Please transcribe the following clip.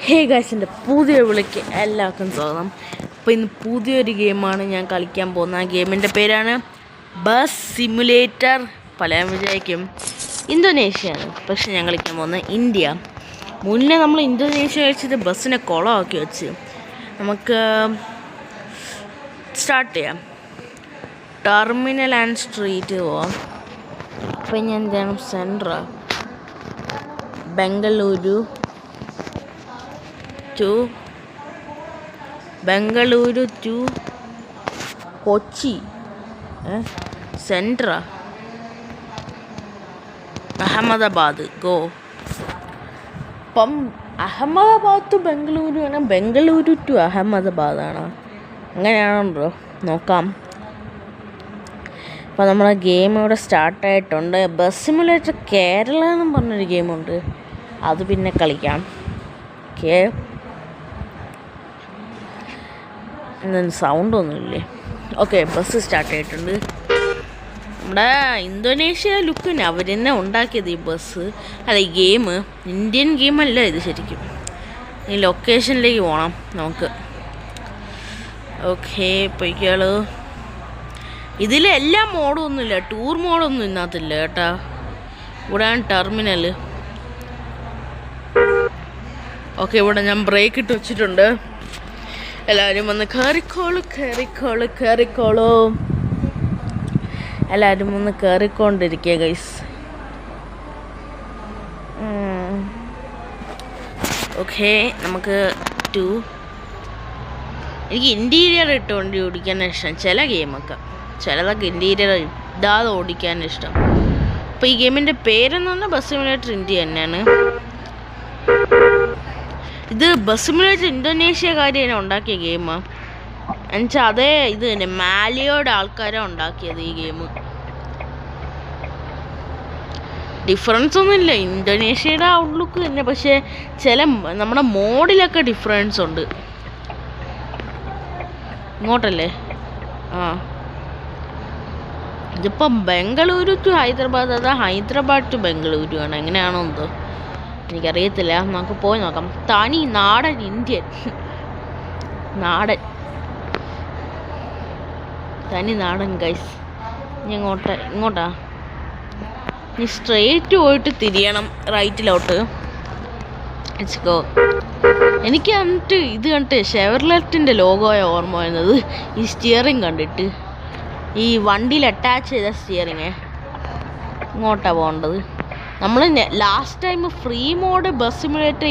Hey guys, എൻ്റെ പുതിയ വിളിക്ക് എല്ലാവർക്കും സ്വാഗതം. അപ്പോൾ ഇന്ന് പുതിയൊരു ഗെയിമാണ് ഞാൻ കളിക്കാൻ പോകുന്നത്. ആ ഗെയിമിൻ്റെ പേരാണ് ബസ് സിമുലേറ്റർ. പലരും വിചാരിക്കും ഇന്തോനേഷ്യയാണ്, പക്ഷെ ഞാൻ കളിക്കാൻ പോകുന്നത് ഇന്ത്യ. മുന്നേ നമ്മൾ ഇന്തോനേഷ്യ കളിച്ചിട്ട് ബസ്സിനെ കുളമാക്കി വെച്ച്. നമുക്ക് സ്റ്റാർട്ട് ചെയ്യാം. ടെർമിനൽ ആൻഡ് സ്ട്രീറ്റ് പോവാം. അപ്പോൾ ഞാൻ എന്താണ് സെൻട്ര ബംഗളൂരു ടു കൊച്ചി, സെൻട്ര അഹമ്മദാബാദ് ഗോ. അപ്പം അഹമ്മദാബാദ് ടു ബംഗളൂരു ആണ്, ബംഗളൂരു ടു അഹമ്മദാബാദ് ആണ്, അങ്ങനെയാണല്ലോ. നോക്കാം. അപ്പോൾ നമ്മുടെ ഗെയിം ഇവിടെ സ്റ്റാർട്ടായിട്ടുണ്ട്. ബസ് സിമുലേറ്റർ കേരള എന്നും പറഞ്ഞൊരു ഗെയിമുണ്ട്, അത് പിന്നെ കളിക്കാം. ഓക്കെ, എന്തെങ്കിലും സൗണ്ടൊന്നുമില്ലേ? Okay, bus സ്റ്റാർട്ടായിട്ടുണ്ട്. നമ്മുടെ ഇന്തോനേഷ്യ ലുക്കിന് അവർ തന്നെ ഉണ്ടാക്കിയത് ഈ ബസ്. അല്ല, ഈ ഗെയിം ഇന്ത്യൻ ഗെയിമല്ല ഇത് ശരിക്കും. ഈ ലൊക്കേഷനിലേക്ക് പോകണം നമുക്ക്. ഓക്കെ, പോയിക്കാളൂ. ഇതിലെല്ലാ മോഡും ഒന്നുമില്ല, ടൂർ മോഡൊന്നും ഇതിനകത്തില്ല കേട്ടോ. ഇവിടെയാണ് ടെർമിനൽ. ഓക്കെ, ഇവിടെ ഞാൻ ബ്രേക്ക് ഇട്ട് വെച്ചിട്ടുണ്ട്. എല്ലാവരും വന്ന് കയറിക്കോളൂ. എല്ലാവരും വന്ന് കയറിക്കൊണ്ടിരിക്കുക ഗൈസ്. ഓക്കെ, നമുക്ക് എനിക്ക് ഇൻറ്റീരിയർ ഇട്ട് വണ്ടി ഓടിക്കാൻ ഇഷ്ടം. ചില ഗെയിമൊക്കെ ചിലതൊക്കെ ഇൻറ്റീരിയർ ഇടാതെ ഓടിക്കാൻ ഇഷ്ടം. അപ്പോൾ ഈ ഗെയിമിൻ്റെ പേരെന്ന് പറഞ്ഞാൽ ബസ് സിമുലേറ്റർ ഇന്ത്യ തന്നെയാണ്. ഇത് ബസ് സിമുലേറ്റർ ഇന്തോനേഷ്യക്കാരാണ് ഉണ്ടാക്കിയ ഗെയിമാണ്. എന്നുവെച്ചാൽ അതേ ഇത് തന്നെ മാലിയോടെ ആൾക്കാരാണ് ഉണ്ടാക്കിയത് ഈ ഗെയിം. ഡിഫറൻസ് ഒന്നുമില്ല, ഇന്തോനേഷ്യയുടെ ഔട്ട്ലുക്ക് തന്നെ, പക്ഷേ ചില നമ്മുടെ മോഡിലൊക്കെ ഡിഫറൻസ് ഉണ്ട്. ഇങ്ങോട്ടല്ലേ? ഇതിപ്പം ബംഗളൂരു ടു ഹൈദരാബാദ്, അതാ ഹൈദരാബാദ് ടു ബംഗളൂരു ആണ്, എങ്ങനെയാണോ എന്തോ എനിക്കറിയത്തില്ല. നമുക്ക് പോയി നോക്കാം. തനി നാടൻ ഇന്ത്യൻ തനി നാടൻ ഗൈസ്. ഇനി ഇങ്ങോട്ടാ ഇനി സ്ട്രെയിറ്റ് പോയിട്ട് തിരിയണം റൈറ്റിലോട്ട്. ഗോ. എനിക്ക് കണ്ടിട്ട് ഇത് കണ്ടിട്ട് ഷെവർലെറ്റിൻ്റെ ലോഗോയ ഓർമ്മ വരുന്നത് ഈ സ്റ്റിയറിങ് കണ്ടിട്ട്. ഈ വണ്ടിയിൽ അറ്റാച്ച് ചെയ്ത സ്റ്റിയറിങ്. ഇങ്ങോട്ടാണ് പോകേണ്ടത്. നമ്മൾ last time free mode bus simulator